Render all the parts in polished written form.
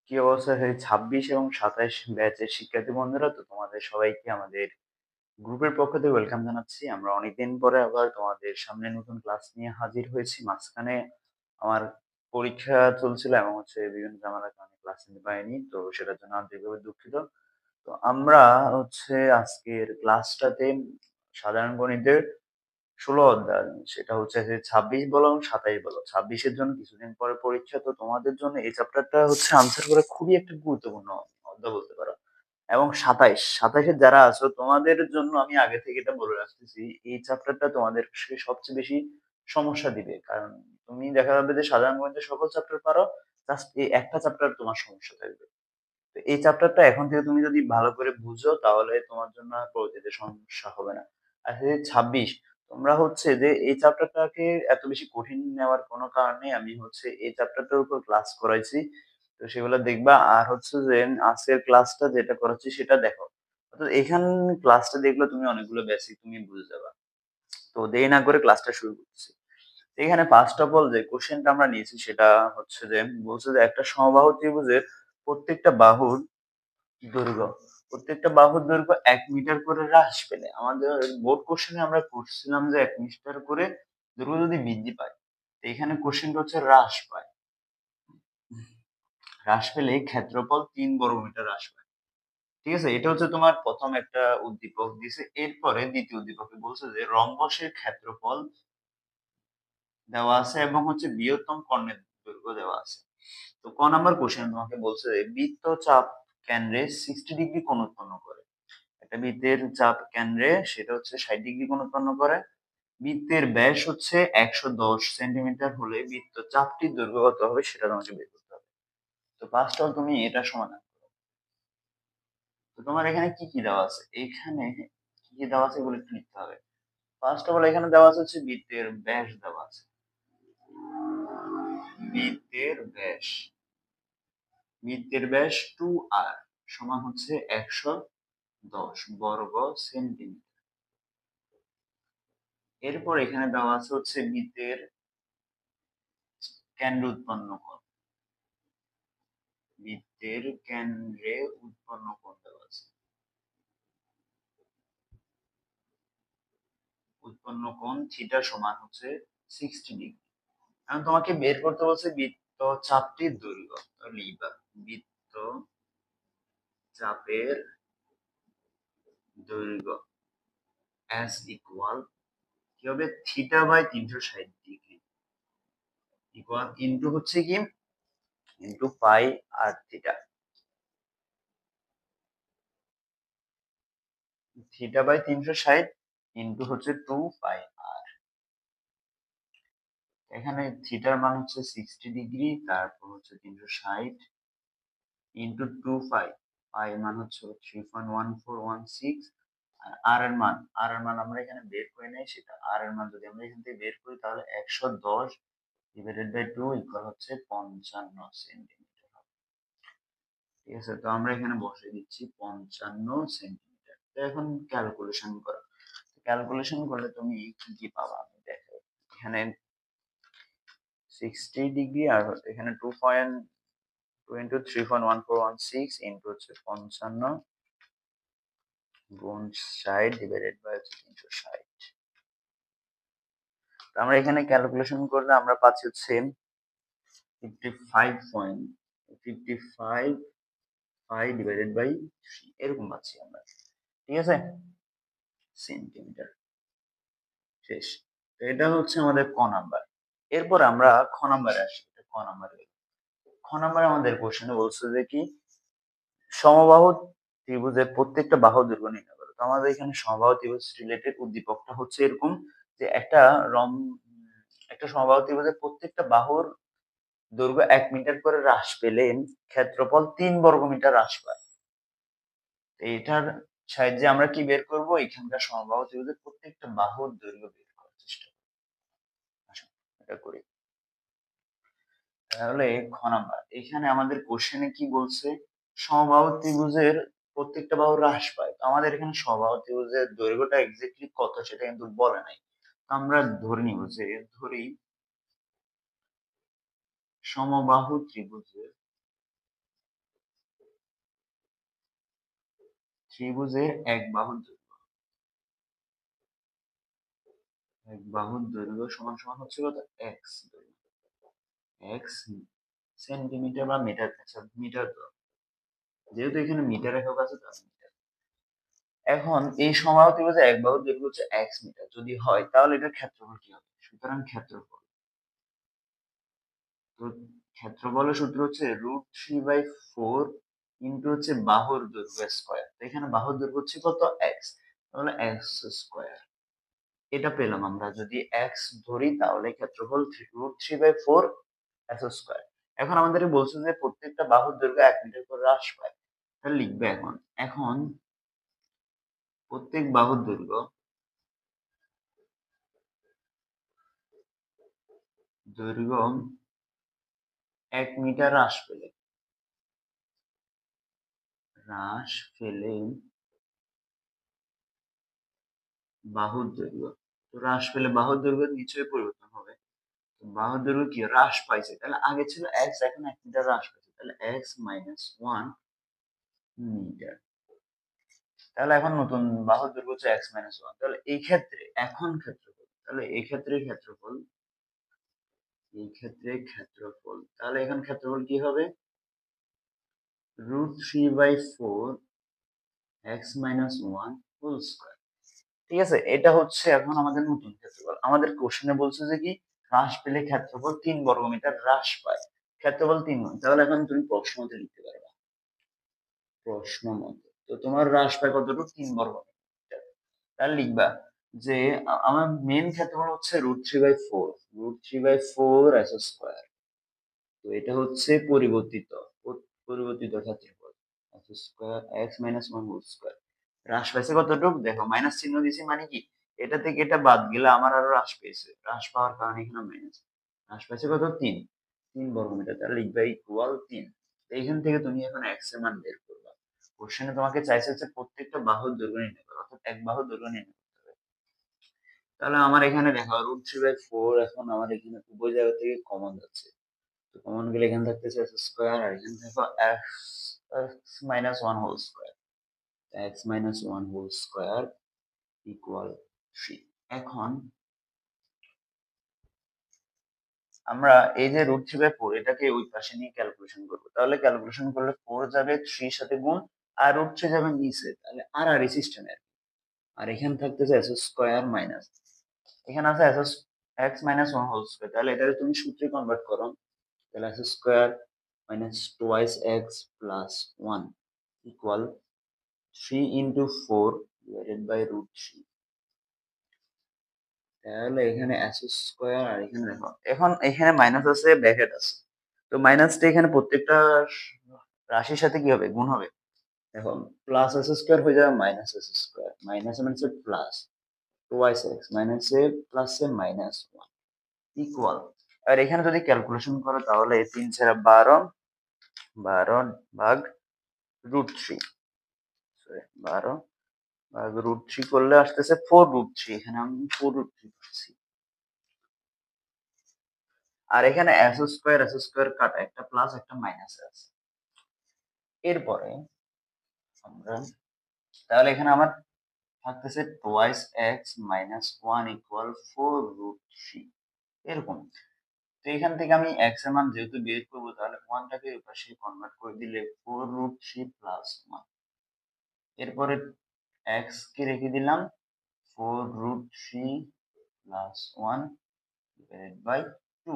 কি অবস্থা? সেই 26 এবং 27 ব্যাচের শিক্ষার্থী বন্ধুরা, তো তোমাদের সবাইকে আমাদের গ্রুপের পক্ষ থেকে ওয়েলকাম জানাচ্ছি। আমরা অনেকদিন পরে আবার তোমাদের সামনে নতুন ক্লাস নিয়ে হাজির হয়েছি। মাঝখানে আমার পরীক্ষা চলছিল এবং বিভিন্ন ঝামেলার কারণে ক্লাস নিতে পারিনি, তো সেটার জন্য আন্তরিকভাবে দুঃখিত। তো আমরা আজকের ক্লাসটাতে সাধারণ গণিতের 16 অধ্যায়, সেটা হচ্ছে যে 26 বলো এবং 27 বলো। 26 এর জন্য কিছুদিন পরে পরীক্ষা, তো তোমাদের জন্য এই চ্যাপ্টারটা আনসার করা খুবই একটা গুরুত্বপূর্ণ অধ্যায় বলতে পারো। এবং 27 এর যারা আছো তোমাদের জন্য আমি আগে থেকে এটা বলে রাখতেছি, এই চ্যাপ্টারটা তোমাদেরকে সবচেয়ে বেশি সমস্যা দিবে। কারণ তুমি দেখা যাবে যে সাধারণ গণিতের সকল চ্যাপ্টার পারো, জাস্ট এই একটা চ্যাপ্টার তোমার সমস্যা থাকবে। তো এই চ্যাপ্টারটা এখন থেকে তুমি যদি ভালো করে বুঝো তাহলে তোমার জন্য আর পরবর্তীতে সমস্যা হবে না। আর এই 26, তোমরা যে এই চ্যাপ্টারটাকে এত বেশি কঠিন নেওয়ার কোনো কারণ নেই। আমি এই চ্যাপ্টারটার উপর ক্লাস করাইছি, তো সেগুলো দেখবা। আর যে আজকের ক্লাসটা যেটা করাচ্ছি সেটা দেখো। অর্থাৎ এখান ক্লাসটা দেখলে তুমি অনেকগুলো বেসিক তুমি বুঝে যাবা। তো দেরি না করে ক্লাসটা শুরু করছি। এখানে ফার্স্ট অফ অল যে কোশ্চেনটা আমরা নিয়েছি সেটা বলছে যে একটা সমবাহু ত্রিভুজের প্রত্যেকটা বাহুর দৈর্ঘ্য প্রত্যেকটা বাহুর দৈর্ঘ্য 1 মিটার করে হ্রাস পেলে, আমাদের বোর্ড কোশ্চেনে আমরা করছিলাম যে 1 মিটার করে দৈর্ঘ্য যদি বৃদ্ধি পায়, তো এখানে কোশ্চেনটা হ্রাস পায়। হ্রাস পেলে ক্ষেত্রফল 3 বর্গমিটার হ্রাস পায়। ঠিক আছে, এটা তোমার প্রথম একটা উদ্দীপক দিছে। এরপরে দ্বিতীয় উদ্দীপকে বলছে যে রম্বসের ক্ষেত্রফল দেওয়া আছে এবং বৃহত্তম কর্ণের দৈর্ঘ্য দেওয়া আছে। তো ক নাম্বার কোশ্চেন তোমাকে বলছে যে বৃত্তচাপ কেন্দ্রে 60 ডিগ্রি কোণ উৎপন্ন করে। একটা বৃত্তের চাপ কেন্দ্রে সেটা 60 ডিগ্রি কোণ উৎপন্ন করে। বৃত্তের ব্যাস 110 সেন্টিমিটার হলে বৃত্ত চাপটির দৈর্ঘ্য কত হবে সেটা তোমাকে বের করতে হবে। তো ফার্স্ট অল তুমি এটা সমাধান করো। তো তোমার এখানে কি কি দেওয়া আছে, এখানে কি কি দেওয়া আছে এগুলো একটু লিখতে হবে। ফার্স্ট অফ অল এখানে দেওয়া আছে বৃত্তের ব্যাস দেওয়া আছে। বৃত্তের ব্যাস বৃত্তের ব্যাস 2r সমান 110 বর্গ সেন্টিমিটার। এরপর এখানে দেওয়া আছে বৃত্তের কেন্দ্র উৎপন্ন কোণ। বৃত্তের কেন্দ্রে উৎপন্ন কোণ দেওয়া আছে। উৎপন্ন কোণ থিটা সমান 60 ডিগ্রি। এখন তোমাকে বের করতে বলছে বৃত্ত চাপটির দৈর্ঘ্য। লিখবা বৃত্ত চাপের দৈর্ঘ্য as ইকুয়াল কি হবে, theta by 360 degree equal into কি into pi r theta. Theta by 360 into 2 pi r. এখানে থিটার মান 60 ডিগ্রি, তারপর 360 ইনটু 2 পাই। পাই মান 3.1416। আর এর মান আমরা এখানে বের করে নেই, সেটা আর এর মান যদি আমরা এখান থেকে বের করি তাহলে 110 ডিভাইডেড বাই 2 ইকুয়াল 55 সেন্টিমিটার। ঠিক আছে, তো আমরা এখানে বসিয়ে দিচ্ছি 55 সেন্টিমিটার। তো এখন ক্যালকুলেশন করো। ক্যালকুলেশন করলে তুমি কি কি পাবা আমি দেখাই। এখানে 60 ডিগ্রি আর এখানে 2 ইন্টু 3.1416 ইন্টু 55 গুণ 60 ডিভাইডেড বাই 360। আমরা এখানে ক্যালকুলেশন করলে আমরা পাচ্ছি 55 ডিভাইডেড বাই 3 এরকম পাচ্ছি আমরা। ঠিক আছে, সেন্টিমিটার। শেষ। তো এটা আমাদের ক নাম্বার। এরপর আমরা খ নাম্বারে আসি। খ নাম্বারে আমাদের কোশ্চেনে বলছে যে কি সমবাহু ত্রিভুজের প্রত্যেকটা বাহু দৈর্ঘ্য নির্ণয় করো। তো আমাদের এখানে সমবাহু ত্রিভুজ রিলেটেড উদ্দীপকটা এরকম যে একটা সমবাহু ত্রিভুজের প্রত্যেকটা বাহুর দৈর্ঘ্য 1 মিটার করে হ্রাস পেলে ক্ষেত্রফল 3 বর্গমিটার হ্রাস পায়। এটার সাহায্যে আমরা কি বের করব, এখানকার সমবাহু ত্রিভুজের প্রত্যেকটা বাহুর দৈর্ঘ্য বের করার চেষ্টা করব। আসুন এটা করি। তাহলে খ নাম্বার, এখানে আমাদের কোশ্চেনে কি বলছে, সমবাহু ত্রিভুজের প্রত্যেকটা বাহু হ্রাস পায়। তো আমাদের এখানে সমবাহু ত্রিভুজের দৈর্ঘ্যটা এক্স্যাক্টলি কত সেটা কিন্তু বলে নাই। আমরা ধরে নিব যে সমবাহু ত্রিভুজের ত্রিভুজের এক বাহুর দৈর্ঘ্য, এক বাহুর দৈর্ঘ্য সমান সমান হচ্ছে কত, এক্স দৈর্ঘ্য, এক্স সেন্টিমিটার বা মিটার, আচ্ছা মিটার তো, যেহেতু এখানে মিটার একক আছে তার মিটার। এখন এই সমবাহু ত্রিভুজের এক বাহুর দৈর্ঘ্য হচ্ছে এক্স মিটার যদি হয়, তাহলে এটার ক্ষেত্রফল কি হবে? সুতরাং ক্ষেত্রফল, তো ক্ষেত্রফলের সূত্র হচ্ছে √3/4 ইন্টু হচ্ছে বাহুর দৈর্ঘ্য স্কয়ার। এখানে বাহুর দৈর্ঘ্য হচ্ছে কত, এক্স, তাহলে এক্স স্কয়ার। এটা পেলাম আমরা, যদি এক্স ধরি তাহলে ক্ষেত্রফল √3/4 এক্স স্কয়ার। এখন আমাদের বলছে যে প্রত্যেকটা বাহুর দৈর্ঘ্য 1 মিটার করে হ্রাস পায়, তাহলে লিখবে এখন, এখন প্রত্যেক বাহুর দৈর্ঘ্য, দৈর্ঘ্য 1 মিটার হ্রাস পেলে বাহুর দৈর্ঘ্য, তো হ্রাস পেলে বাহুর দৈর্ঘ্য নিশ্চয়ই পরিবর্তন হবে। তো বাহুর দৈর্ঘ্য কি হ্রাস পাইছে, তাহলে আগে ছিল এক্স, এখন 1 মিটার হ্রাস পাইছে, তাহলে এক্স মাইনাস 1 মিটার। তাহলে এখন নতুন বাহুর দৈর্ঘ্য হচ্ছে এক্স মাইনাস 1। তাহলে এই ক্ষেত্রে এখন ক্ষেত্রফল, তাহলে এই ক্ষেত্রে ক্ষেত্রফল, এই ক্ষেত্রে ক্ষেত্রফল, তাহলে এখন ক্ষেত্রফল কি হবে, √3/4 এক্স মাইনাস 1 হোল স্কয়ার। ঠিক আছে, এটা হচ্ছে এখন আমাদের নতুন ক্ষেত্রফল। আমাদের কোশ্চেনে বলছে যে কি, হ্রাস পেলে ক্ষেত্রফল 3 বর্গমিটার হ্রাস পায়, ক্ষেত্রফল 3 হয়, তাহলে এখন তুমি প্রশ্ন মতে লিখতে পারবা, প্রশ্ন মতে। তো তোমার হ্রাস পায় কতটুকু, 3 বর্গমিটার, তাহলে লিখবা যে আমার মেন ক্ষেত্রফল হচ্ছে √3/4, √3/4 এস স্কয়ার। তো এটা হচ্ছে পরিবর্তিত ক্ষেত্রফল, S square x minus 1 whole square. হ্রাস পাইছে কতটুকু, দেখো মাইনাস চিহ্ন দিয়েছি, মানে কি এটা থেকে এটা বাদ গেলে আমার আরো হ্রাস পেয়েছে, হ্রাস পাওয়ার কারণে এখানে মাইনাস, হ্রাস পাইছে কত, 3 বর্গমিটার, তাহলে লিখবা ইকুয়াল 3। এইখান থেকে তুমি এখন এক্স এর মান বের করবা। কোশ্চেনে তোমাকে চাইছে হচ্ছে প্রত্যেকটা বাহুর দৈর্ঘ্য নির্ণয় করো, অর্থাৎ এক বাহুর দৈর্ঘ্য নির্ণয় করতে হবে। তাহলে আমার এখানে দেখো √3/4, এখন আমার এখানে উভয় জায়গা থেকে কমন যাচ্ছে, তো কমন গেলে এখানে থাকতেছে এক্স স্কয়ার, আর এখানে থাকবে x minus 1 whole square, x minus 1 whole square equal 3। এখন আমরা এই যে √3/4 এটাকে ওই পাশে নিয়ে ক্যালকুলেশন করবো, তাহলে ক্যালকুলেশন করলে 4 যাবে 3 সাথে গুণ, আর √3 যাবে নিচে, তাহলে আর সিস্টেমের, আর এখানে থাকতেছে এস স্কয়ার মাইনাস, এখানে আছে এক্স মাইনাস 1 হোল স্কয়ার, তাহলে এটাকে তুমি সূত্রে কনভার্ট করো, তাহলে S square minus twice x plus 1 equal 3 into 4 divided by √3। তাহলে এখানে এস স্কয়ার, আর এখানে দেখো এখন এখানে মাইনাস আছে, ব্র্যাকেট আছে, তো মাইনাসটা এখানে প্রত্যেকটা রাশির সাথে কি হবে, গুণ হবে। দেখো প্লাস এস স্কয়ার হয়ে যাবে মাইনাস এস স্কয়ার, মাইনাস মানে প্লাস, টোয়াইস এক্স মাইনাস এ প্লাস এ মাইনাস 1 ইকুয়াল, আর এখানে যদি ক্যালকুলেশন করো তাহলে 3 × 12, 12 ভাগ √3, সরি 12 ভাগ √3 করলে আসতেছে 4√3, এখানে আমি 4√3 পাচ্ছি। আর এখানে এস স্কয়ার কাটা, একটা প্লাস একটা মাইনাস আছে। এরপরে আমরা, তাহলে এখানে আমার থাকতেছে টোয়াইস এক্স মাইনাস 1 ইকুয়াল 4√3 এরকম। তো এখান থেকে আমি এক্স এর মান যেহেতু বের করবো, তাহলে 1 টাকে ওই পাশে কনভার্ট করে দিলে 4√3 প্লাস 1, এরপরে এক্স কে রেখে দিলাম 4√3 প্লাস 1 ডিভাইডেড বাই 2।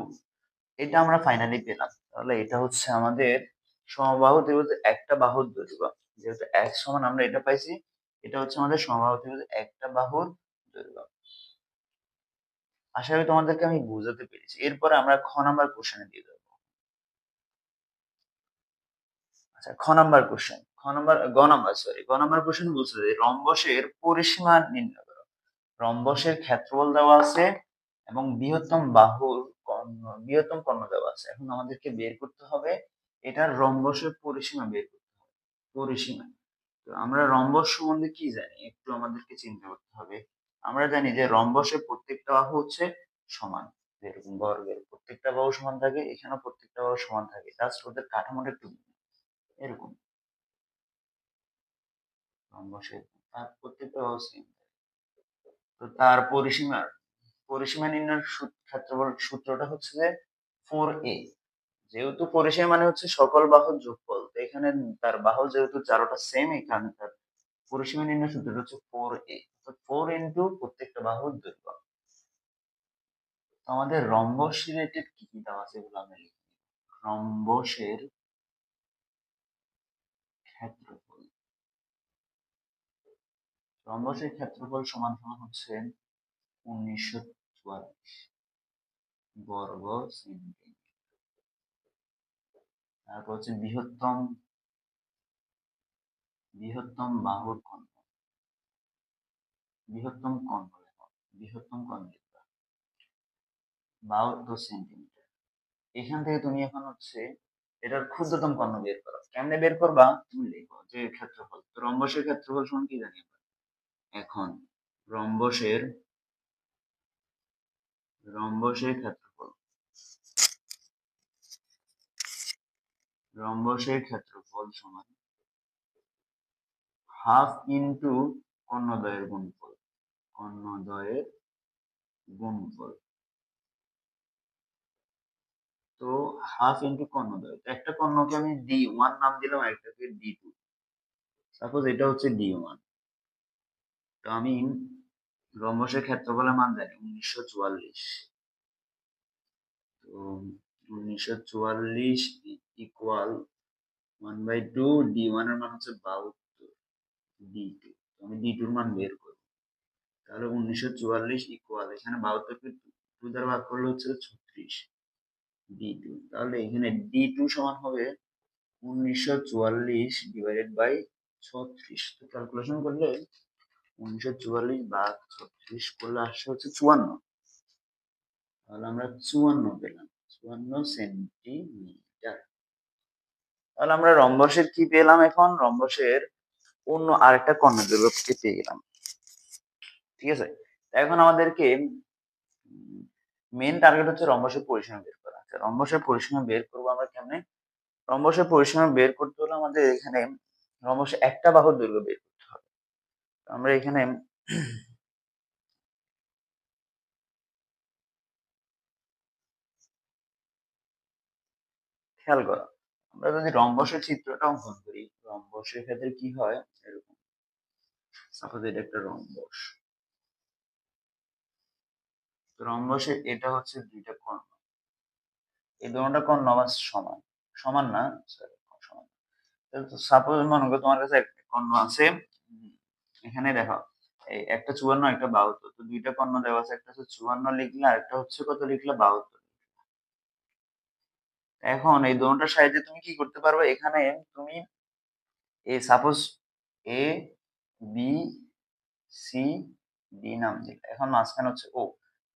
এটা আমরা ফাইনালি পেলাম। তাহলে এটা হচ্ছে আমাদের সমবাহু ত্রিভুজের একটা বাহুর দৈর্ঘ্য, যেহেতু এক সমান আমরা এটা পাইছি, এটা হচ্ছে আমাদের সমবাহু ত্রিভুজের একটা বাহুর দৈর্ঘ্য। আশা করি তোমাদেরকে আমি বুঝাতে পেরেছি। এরপরে আমরা খ নাম্বার কোশ্চেনে দিয়ে দেবো। আচ্ছা, গ নাম্বার কোশ্চেন বলছে যে রম্বসের পরিসীমা নির্ণয় করো। রম্বসের ক্ষেত্রফল দেওয়া আছে এবং বৃহত্তম কর্ণ দেওয়া আছে। এখন আমাদেরকে বের করতে হবে এটার রম্বসের পরিসীমা বের করতে হবে। পরিসীমা, তো আমরা রম্বস সম্বন্ধে কি জানি একটু আমাদেরকে চিন্তা করতে হবে। আমরা জানি যে রম্বসের প্রত্যেকটা বাহু হচ্ছে সমান, যেরকম বর্গের প্রত্যেকটা বাহু সমান থাকে, এখানেও প্রত্যেকটা বাহু সমান থাকে, জাস্ট ওদের কাঠামোটা একটু এরকম। রম্বসের তার প্রত্যেকটা বাহু সেম। তো তার পরিসীমা নির্ণয়ের ক্ষেত্রফল সূত্রটা হচ্ছে যে 4a। যেহেতু পরিসীমা মানে হচ্ছে সকল বাহুর যোগফল, তো এখানে তার বাহু যেহেতু চারোটা সেম, এখানে তার পরিসীমা নির্ণয় সূত্রটা হচ্ছে 4a, তো 4 ইনটু প্রত্যেকটা বাহুর দৈর্ঘ্য। তো আমাদের রম্বস রিলেটেড কি কি দেওয়া আছে এগুলো আমরা লিখি। রম্বসের ক্ষেত্রফল, রম্বসের ক্ষেত্রফল সমান সমান হচ্ছে 1944 বর্গ সেন্টিমিটার। তারপর হচ্ছে বৃহত্তম বাহুর কোণ, বৃহত্তম কোণ বলে, বৃহত্তম কোণ লিখবা 72 সেন্টিমিটার। এখান থেকে তুমি এখন হচ্ছে এটার ক্ষুদ্রতম কর্ণ বের করো। কেমনে বের করবা? তুমি লিখো যে ক্ষেত্রফল, তো রম্বসের ক্ষেত্রফল সমান কি জানি আমরা? এখন রম্বসের ক্ষেত্রফল, রম্বসের ক্ষেত্রফল সমান হাফ ইন্টু কর্ণদ্বয়ের গুণফল, কর্ণদ্বয়ের গুণফল। তো হাফ ইন্টু কর্ণদ্বয়, একটা কর্ণকে আমি D1 নাম দিলাম, একটাকে D2। সাপোজ এটা হচ্ছে D1, তো আমি রম্বসের ক্ষেত্রফলের মান জানি 1944। তো 1944 ইকুয়াল 1/2, D1 এর মান হচ্ছে 72, D2। আমি D2 এর মান বের করব, তাহলে 1944 ইকুয়াল, এখানে 72 কে 2 দ্বারা ভাগ করলে হচ্ছে 36 D2। তাহলে এখানে D2 সমান হবে 1944 ডিভাইডেড বাই 36। তো ক্যালকুলেশন করলে 1944 ভাগ 36 করলে আসছে হচ্ছে 54। তাহলে আমরা 54 পেলাম, 54 সেন্টিমিটার। তাহলে আমরা রম্বসের কি পেলাম? এখন রম্বসের অন্য আরেকটা কর্ণ দৈর্ঘ্য পেয়ে গেলাম। ঠিক আছে, এখন আমাদেরকে মেন টার্গেট হচ্ছে রম্বসের পরিসীমা বের করা। আচ্ছা, রম্বসের পরিসীমা বের করবো আমরা কেমনে? রম্বসের পরিসীমা বের করতে হলে আমাদের এখানে রম্বসের একটা বাহুর দৈর্ঘ্য বের করতে হবে। আমরা এখানে খেয়াল করো, আমরা যদি রম্বসের চিত্রটা অঙ্কন করি, রম্বসের ক্ষেত্রে কি হয় এরকম। সাপোজ এটা একটা রম্বস, রম্বসের এটা হচ্ছে দুইটা কর্ণ, এই দুটোটা কর্ণ আবার সমান, সমান না, সরি সমান। সাপোজ মনে করো তোমার কাছে একটা কর্ণ আছে, এখানে দেখো এই একটা 54 একটা 72, তো দুইটা কর্ণ দেওয়া আছে, একটা হচ্ছে 54 লিখলে আর একটা হচ্ছে কত লিখলে 72। এখন এই দুটোটার সাহায্যে তুমি কি করতে পারবে? এখানে তুমি সাপোজ এ বি সি ডি নাম দিলে, এখন মাঝখানে হচ্ছে ও,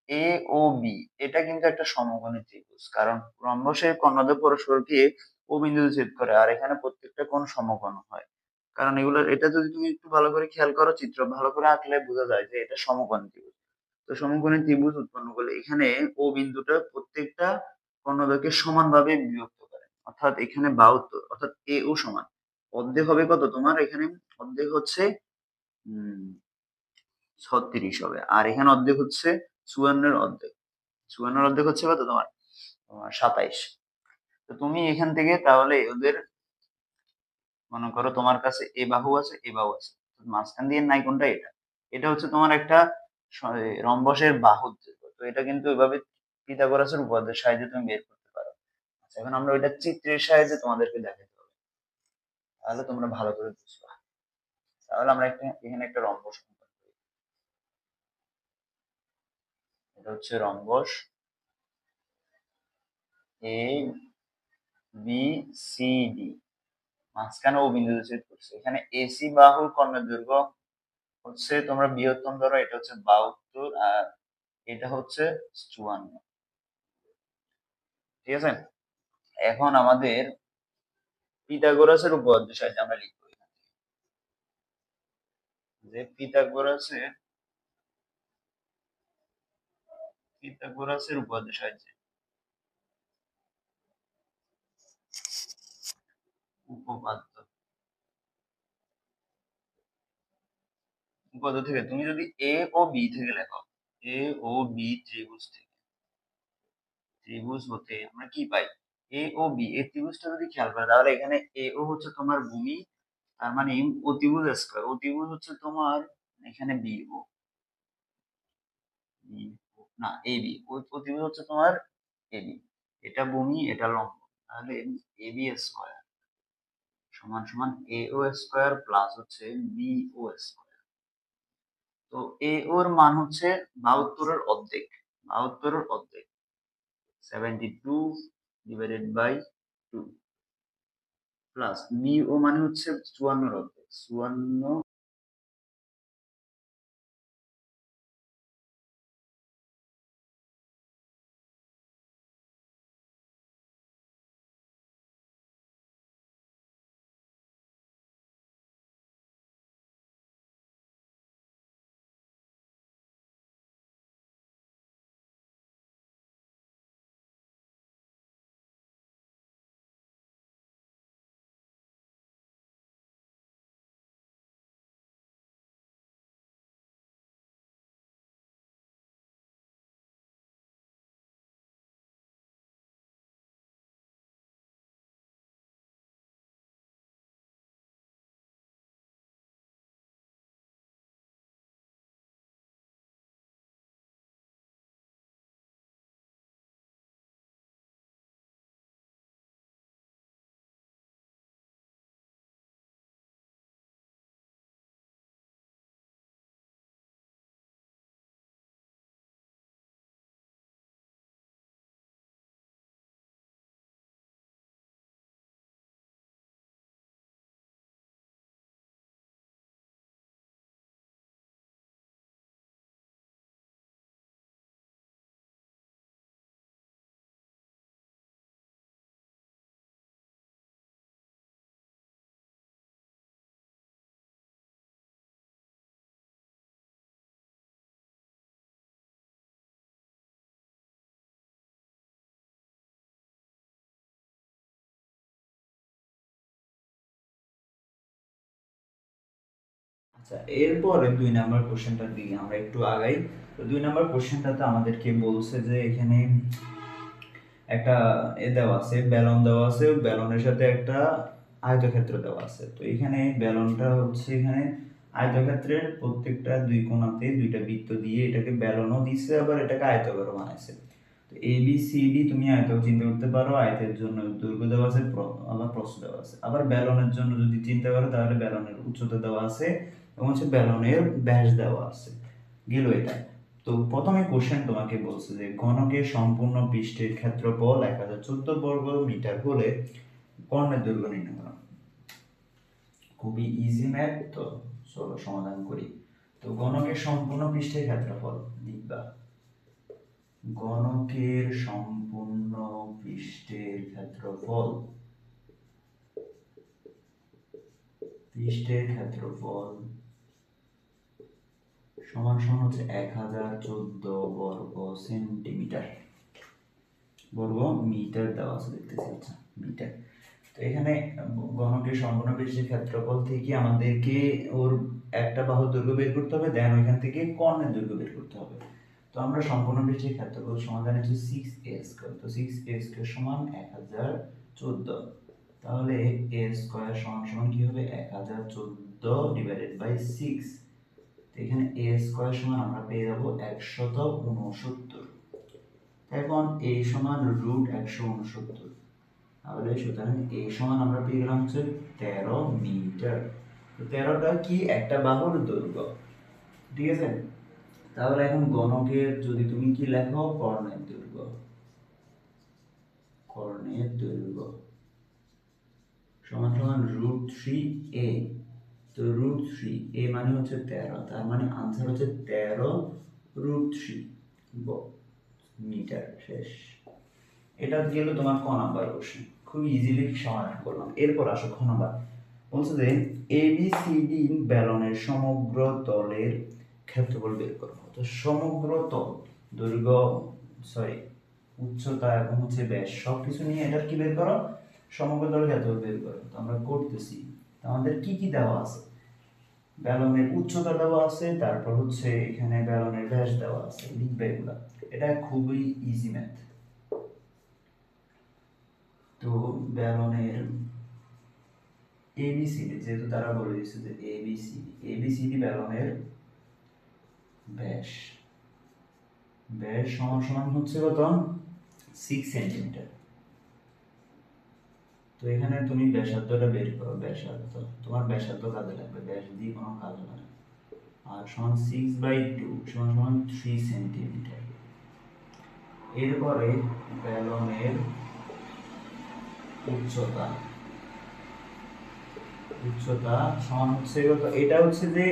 এ ও বি, এটা কিন্তু একটা সমকোণী ত্রিভুজ, কারণ রম্বসের কর্ণদ্বয় পরস্পরকে ও বিন্দুতে ছেদ করে, আর এখানে প্রত্যেকটা কোণ সমকোণ হয়। কারণ এগুলো, এটা যদি তুমি একটু ভালো করে খেয়াল করো, চিত্র ভালো করে আঁকলে বোঝা যায় যে এটা সমকোণী ত্রিভুজ। তো সমকোণী ত্রিভুজ উৎপন্ন করলে এখানে ও বিন্দুটা প্রত্যেকটা কর্ণদ্বয়কে সমানভাবে বিভক্ত করে, অর্থাৎ এখানে 72, অর্থাৎ এ ও সমান। অর্ধেক হবে কত তোমার? এখানে অর্ধেক হচ্ছে 36 হবে, আর এখানে অর্ধেক হচ্ছে 54 অর্ধেক, 54 অর্ধেক হচ্ছে কত তোমার? 27। তো তুমি এখান থেকে তাহলে ওদের, মনে করো তোমার কাছে এ বাহু আছে, এ বাহু আছে, মাঝখান দিয়ে নাই কোনটা? এটা, এটা হচ্ছে তোমার একটা রম্বসের বাহুর দৈর্ঘ্য। তো এটা কিন্তু এভাবে পিথাগোরাসের উপপাদ্যের সাহায্যে তুমি বের করতে পারো। আচ্ছা, এখন আমরা ওইটা চিত্রের সাহায্যে তোমাদেরকে দেখাতে হবে, তাহলে তোমরা ভালো করে বুঝবা। তাহলে আমরা এখানে একটা রম্বস অঙ্কন করি। এটা হচ্ছে rhombus A B C D, মাঝখানে ও বিন্দুতে ছেদ করছে। এখানে এসি বাহুর কর্ণের দৈর্ঘ্য হচ্ছে, তোমরা বৃহত্তম ধরো, এটা হচ্ছে 72 আর এটা হচ্ছে 54। ঠিক আছে, এখন আমাদের পিথাগোরাসের উপপাদ্যের সাহায্যে আমরা লিখবো যে পিথাগোরাসের উপপাদ্যের সাহায্যে, উপপাদ্য উপপাদ্য থেকে তুমি যদি এ ও বি থেকে লেখো, এ ও বি ত্রিভুজ থেকে, ত্রিভুজ হতে আমরা কি পাই, এ ও বি এই ত্রিভুজটা যদি খেয়াল করো তাহলে এখানে এ ও হচ্ছে তোমার ভূমি, তার মানে অতিভুজ স্কয়ার, অতিভুজ হচ্ছে তোমার এখানে বি ও, না এ বি, অতিভুজ হচ্ছে তোমার এ বি, এটা ভূমি এটা লম্ব, তাহলে এ বি স্কয়ার সমান সমান এ ও স্কয়ার প্লাস হচ্ছে বি ও স্কয়ার। তো এ ওর মান হচ্ছে 72 এর অর্ধেক, 72 এর অর্ধেক 72 ডিভাইডেড বাই 2 প্লাস বি ও মানে হচ্ছে 54 এর অর্ধেক, 54। আচ্ছা, এরপরে 2 নাম্বার কোশ্চেনটার দিকে আমরা একটু আগাই। তো 2 নাম্বার কোশ্চেনটাতে আমাদেরকে বলছে যে এখানে একটা দেওয়া আছে, ব্যালন দেওয়া আছে, ব্যালনের সাথে একটা আয়তক্ষেত্র দেওয়া আছে। তো এখানে ব্যালনটা হচ্ছে এখানে আয়তক্ষেত্রের প্রত্যেকটা দুই কোণাতে দুইটা বৃত্ত দিয়ে এটাকে ব্যালনও দিচ্ছে, আবার এটাকে আয়তকারও বানাইছে। তো এ বি সি ডি তুমি আয়তও চিন্তা করতে পারো, আয়তের জন্য দৈর্ঘ্য দেওয়া আছে, আবার প্রস্থ দেওয়া আছে। আবার ব্যালনের জন্য যদি চিন্তা করো তাহলে ব্যালনের উচ্চতা দেওয়া আছে এবং হচ্ছে ব্যালনের ব্যাস দেওয়া আছে। গেল এটা। তো প্রথমে কোশ্চেন তোমাকে বলছে যে ঘনকের সম্পূর্ণ পৃষ্ঠের ক্ষেত্রফল 1014 বর্গ মিটার হলে কর্ণের দৈর্ঘ্য নির্ণয় করো। খুবই ইজি ম্যাথ, তো চলো সমাধান করি। তো ঘনকের সম্পূর্ণ পৃষ্ঠের ক্ষেত্রফল লিখবা, ঘনকের সম্পূর্ণ পৃষ্ঠের ক্ষেত্রফল, পৃষ্ঠের ক্ষেত্রফল সমান সমান হচ্ছে 1014 বর্গ সেন্টিমিটার, বর্গ মিটার দেওয়া আছে দেখতেছি। আচ্ছা, মিটার। তো এখানে ঘনকের সম্পূর্ণ পৃষ্ঠের ক্ষেত্রফল থেকে আমাদেরকে ওর একটা বাহুর দৈর্ঘ্য বের করতে হবে, দেন ওইখান থেকে কর্ণের দৈর্ঘ্য বের করতে হবে। তো আমরা সম্পূর্ণ পৃষ্ঠের ক্ষেত্রফল সমান জানি হচ্ছে 6a স্কয়ার। তো 6a স্কয়ার সমান 1014, তাহলে a স্কয়ার সমান সমান কি হবে 1014 ডিভাইডেড বাই 6। তো এখানে a স্কয়ার সমান আমরা পেয়ে যাব 169। এখন a সমান √169, তাহলে সুতরাং a সমান আমরা পেয়ে গেলাম হচ্ছে 13 মিটার। তো 13টা কি একটা বাহুর দৈর্ঘ্য, ঠিক আছে। তাহলে এখন ঘনকের যদি তুমি কি লেখো কর্ণের দৈর্ঘ্য, কর্ণের দৈর্ঘ্য সমান সমান √3a। তো √3a মানে হচ্ছে 13, তার মানে आंसर হচ্ছে 13√3 মিটার। শেষ। এটা গেল তোমার ক নাম্বার কোশ্চেন, খুব ইজিলি সমাধান করলাম। এরপর আসো খ নাম্বার। বলছে যে ABCD ব্যালনের সমগ্র তলের ক্ষেত্রফল বের করো। তো সমগ্র তল, দৈর্ঘ্য, সরি উচ্চতা এবং হচ্ছে ব্যাস সবকিছু নিয়ে এটার কি বের করো, সমগ্র তলের ক্ষেত্রফল বের করো। তো আমরা করতেছি। তো আমাদের কি কি দেওয়া আছে, ব্যালনের উচ্চতা দেওয়া আছে, তারপর হচ্ছে এখানে ব্যালনের ব্যাস দেওয়া আছে, লিখবে এগুলা। এটা খুবই ইজি ম্যাথ। তো ব্যালনের এবিসিডি, যেহেতু তারা বলে দিচ্ছে যে এবিসিডি ব্যালনের ব্যাস সমান সমান হচ্ছে কত, 6 সেন্টিমিটার। তো এখানে তুমি ব্যাসার্ধটা বের করো, ব্যাসার্ধ, তোমার ব্যাসার্ধ কাজে লাগবে, ব্যাস দিয়ে কোনো কাজে লাগে। আর সমান 6/2 সমান সমান 3 সেন্টিমিটার। এরপরে ব্যালনের উচ্চতা সমান হচ্ছে কত, এটা হচ্ছে যে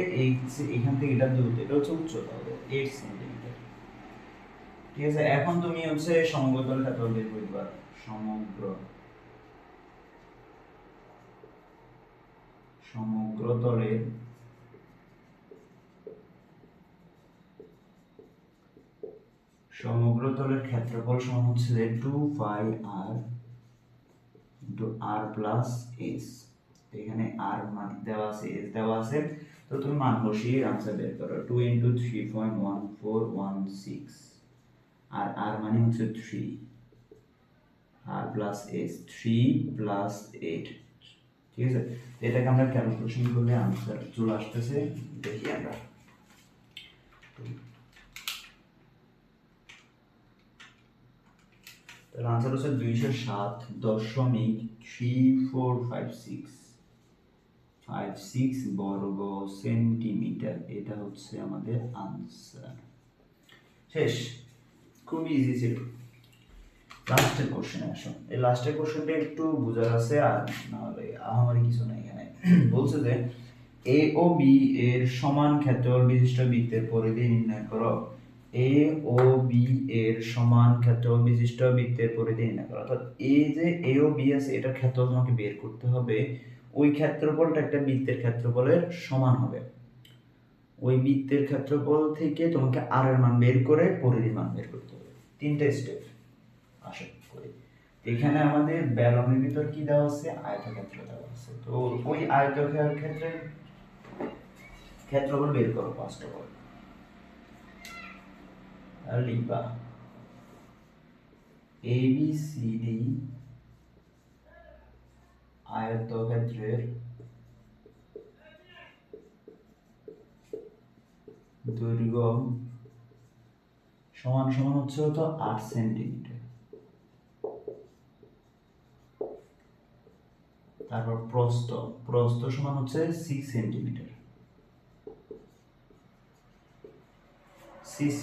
এখান থেকে এটা দূরত্ব, এটা হচ্ছে উচ্চতা হবে 8 সেন্টিমিটার। ঠিক আছে, এখন তুমি হচ্ছে সমগ্র তলের ক্ষেত্রফল বের করে দিবা। সমগ্র তলের ক্ষেত্রফল সমান হচ্ছে যে 2 পাই r into r plus s। এখানে r মান দেওয়া আছে, s দেওয়া আছে, তো তুমি মান বসিয়ে आंसर বের করো। 2 ইনটু 3.1416 আর r মানে হচ্ছে 3, r প্লাস s 3 প্লাস 8। ঠিক আছে, এটাকে আমরা ক্যালকুলেশন করলে आंसर চলে আসতেছে, দেখি আমরা। তাহলে आंसर হচ্ছে 207.3456 বর্গ সেন্টিমিটার। এটা হচ্ছে আমাদের आंसर। শেষ, খুব ইজি ছিল। লাস্টের কোশ্চেনে আসো। এই লাস্টের কোশ্চেনটা একটু বোঝার আছে, আর নাহলে আমারই কিছু নাই এখানে। বলছে যে এ ও বি এর সমান ক্ষেত্রফল বিশিষ্ট বৃত্তের পরিধি নির্ণয় করো। এ ও বি এর সমান ক্ষেত্রফল বিশিষ্ট বৃত্তের পরিধি নির্ণয় করো। অর্থাৎ এই যে এ ও বি আছে, এটার ক্ষেত্রফল তোমাকে বের করতে হবে। ওই ক্ষেত্রফলটা একটা বৃত্তের ক্ষেত্রফলের সমান হবে। ওই বৃত্তের ক্ষেত্রফল থেকে তোমাকে আর এর মান বের করে পরিধির মান বের করতে হবে। তিনটা স্টেপ আশা করি। এখানে আমাদের ব্যালনের ভিতর কি দেওয়া আছে, আয়তক্ষেত্র দেওয়া আছে। তো ওই আয়তক্ষেত্রের ক্ষেত্রফল বের করো ফার্স্ট অফ অল। আর লিখবা ABCD আয়তক্ষেত্রের দৈর্ঘ্য সমান সমান হচ্ছে তো 8 সেন্টিমিটার। তারপর প্রস্থ সমান হচ্ছে 6 সেন্টিমিটার। 6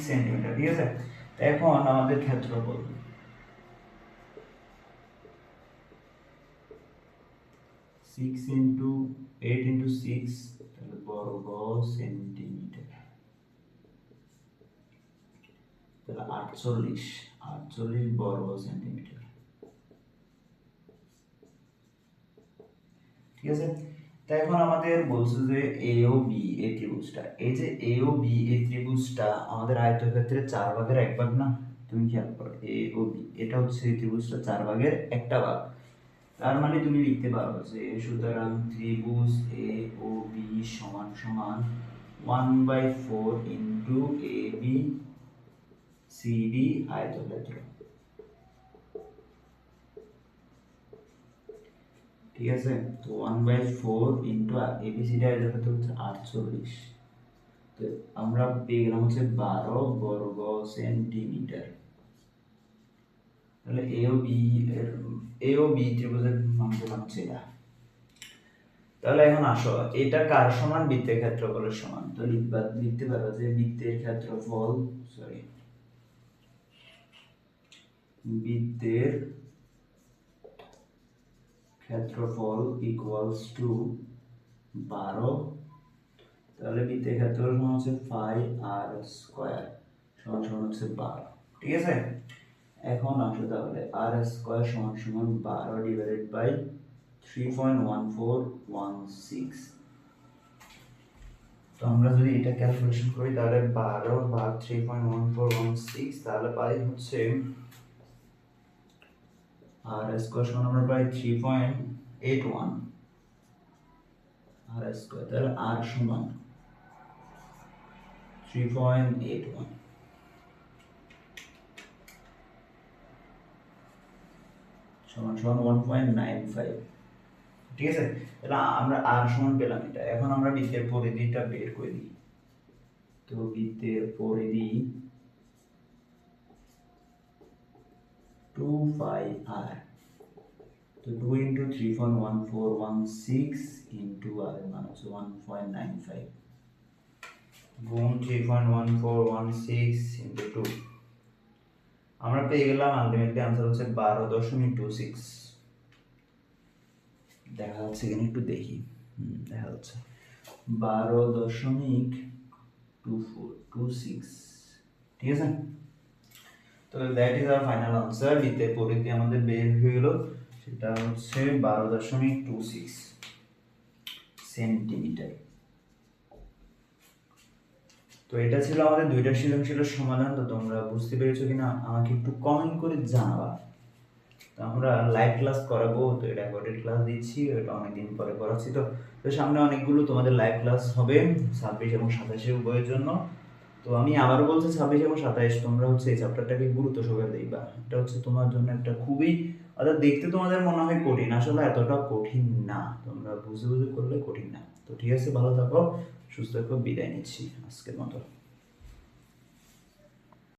সেন্টিমিটার। ঠিক আছে, এখন আমাদের ক্ষেত্রফল 6 ইন্টু 8 ইন্টু 6, তাহলে বর্গ সেন্টিমিটার। তাহলে 48 বর্গ সেন্টিমিটার। ঠিক আছে, তাই এখন আমাদের বলছে যে এ ও বি এই ত্রিভুজটা, এই যে এ ও বি এই ত্রিভুজটা আমাদের আয়তক্ষেত্রের 4 ভাগের 1 ভাগ না। তুমি খেয়াল করো, এ ও বি এটা হচ্ছে এই ত্রিভুজটা 4 ভাগের 1টা ভাগ। তার মানে তুমি লিখতে পারো যে সুতরাং ত্রিভুজ এ ও বি সমান সমান 1/4 ইন্টু এ বি সি ডি আয়তক্ষেত্র। ঠিক আছে, তো 1/4 ইন্টু এবিসিডি আয়তক্ষেত্র হচ্ছে 48। তো আমরা পেয়ে গেলাম হচ্ছে 12 বর্গ সেন্টিমিটার। তাহলে এ ও বি ত্রিভুজের মান পেলাম হচ্ছে এটা। তাহলে এখন আসো, এটা কার সমান, বৃত্তের ক্ষেত্রফলের সমান। তো লিখতে পারো যে বৃত্তের ক্ষেত্রফল ইকুয়ালস টু 12। তাহলে বৃত্তের ক্ষেত্রফল সমান হচ্ছে 5r² সমান সমান হচ্ছে 12। ঠিক আছে, এখন আসো তাহলে r² সমান সমান 12 ডিভাইডেড বাই 3.1416। তো আমরা যদি এটা ক্যালকুলেশন করি তাহলে 12 ভাগ 3.1416, তাহলে পাই হচ্ছে r² সমান আমরা পাই 3.81। আর স্কোয়ার, তাহলে আর সমান 3.81 সমান সমান 1.95। ঠিক আছে, তাহলে আমরা আর সমান পেলাম এটা। এখন আমরা বৃত্তের পরিধিটা বের করে দিই। তো বৃত্তের পরিধি 2πr, তো 2 ইন্টু 3.1416 ইন্টু আর মান হচ্ছে 1.95 গুণ 3.1416 ইন্টু 2, আমরা পেয়ে গেলাম আলটিমেটলি আনসার হচ্ছে 12.26। দেখা যাচ্ছে কিনা একটু দেখি। দেখা যাচ্ছে 12.2426। ঠিক আছে, তো that is our final answer. বৃত্তের পরিধি আমাদের বের হয়ে গেল, সেটা হচ্ছে 12.26 সেন্টিমিটার। তো এটা ছিল আমাদের দুইটা সৃজনশীলের সমাধান। তো তোমরা বুঝতে পেরেছো কিনা আমাকে একটু কমেন্ট করে জানাবা। তো আমরা লাইভ ক্লাস করাবো, তো এটা রেকর্ডেড ক্লাস দিচ্ছি, এটা অনেকদিন পরে করাচ্ছি। তো তো সামনে অনেকগুলো তোমাদের লাইভ ক্লাস হবে 26 এবং 27 উভয়ের জন্য। তো আমি আবারও বলছি 26 এবং 27 তোমরা হচ্ছে এই চ্যাপ্টারটাকে গুরুত্ব সহকারে দেখবা। এটা হচ্ছে তোমার জন্য একটা খুবই, অর্থাৎ দেখতে তোমাদের মনে হয় কঠিন, আসলে এতটা কঠিন না, তোমরা বুঝে বুঝে করলে কঠিন না। তো ঠিক আছে, ভালো থাকো, সুস্থ থাকো, বিদায় নিচ্ছি আজকের মতো।